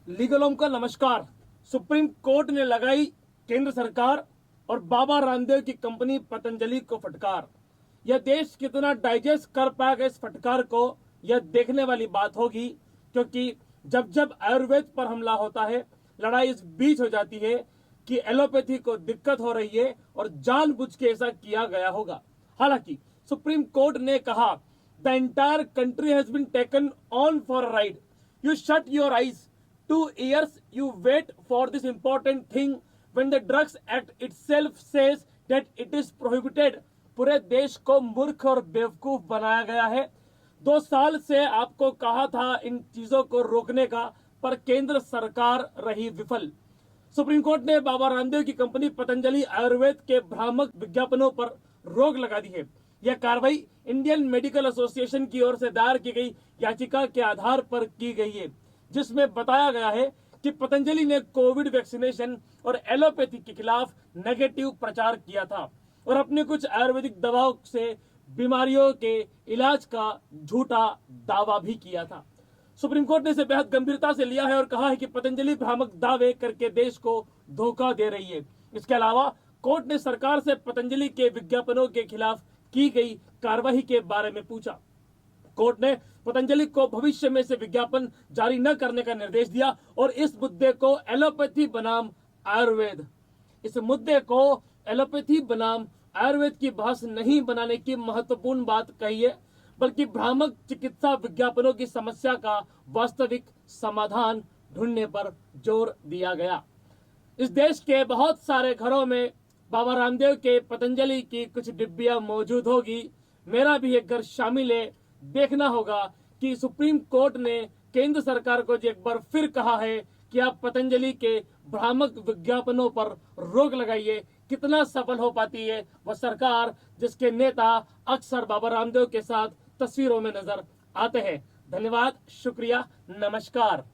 लीगलोम का नमस्कार। Supreme court ने लगाई केंद्र सरकार और बाबा रामदेव की कंपनी पतंजलि को फटकार। यह देश कितना डाइजेस्ट कर पाएगा इस फटकार को, यह देखने वाली बात होगी, क्योंकि जब जब आयुर्वेद पर हमला होता है, लड़ाई इस बीच हो जाती है कि एलोपैथी को दिक्कत हो रही है और जानबूझ के ऐसा किया गया होगा। हालांकि सुप्रीम कोर्ट ने कहा, the entire country has been taken on for ride. You shut your eyes. 2 years you wait for this important thing when the Drugs Act itself says that it is prohibited. पूरे देश को मूर्ख और बेवकूफ बनाया गया है। 2 साल से आपको कहा था इन चीजों को रोकने का, पर केंद्र सरकार रही विफल। सुप्रीम कोर्ट ने बाबा रामदेव की कंपनी पतंजलि आयुर्वेद के भ्रामक विज्ञापनों पर रोक लगा दी है। यह कार्रवाई इंडियन मेडिकल एसोसिएशन की ओर से दायर की गई याचिका के आधार पर की गई है, जिसमें बताया गया है कि पतंजलि ने कोविड वैक्सीनेशन और एलोपैथी के खिलाफ नेगेटिव प्रचार किया था और अपने कुछ आयुर्वेदिक दवाओं से बीमारियों के इलाज का झूठा दावा भी किया था। सुप्रीम कोर्ट ने इसे बेहद गंभीरता से लिया है और कहा है कि पतंजलि भ्रामक दावे करके देश को धोखा दे रही है। इसके अलावा कोर्ट ने सरकार से पतंजलि के विज्ञापनों के खिलाफ की गई कार्रवाई के बारे में पूछा। कोर्ट ने पतंजलि को भविष्य में से विज्ञापन जारी न करने का निर्देश दिया और इस मुद्दे को एलोपैथी बनाम आयुर्वेद की बहस नहीं बनाने की महत्वपूर्ण बात कही है, बल्कि भ्रामक चिकित्सा विज्ञापनों की समस्या का वास्तविक समाधान ढूंढने पर जोर दिया गया। इस देश के बहुत सारे घरों में बाबा रामदेव के पतंजलि की कुछ डिब्बियां मौजूद होगी। मेरा भी एक घर शामिल है। देखना होगा कि सुप्रीम कोर्ट ने केंद्र सरकार को एक बार फिर कहा है कि आप पतंजलि के भ्रामक विज्ञापनों पर रोक लगाइए। कितना सफल हो पाती है वह सरकार जिसके नेता अक्सर बाबा रामदेव के साथ तस्वीरों में नजर आते हैं। धन्यवाद, शुक्रिया, नमस्कार।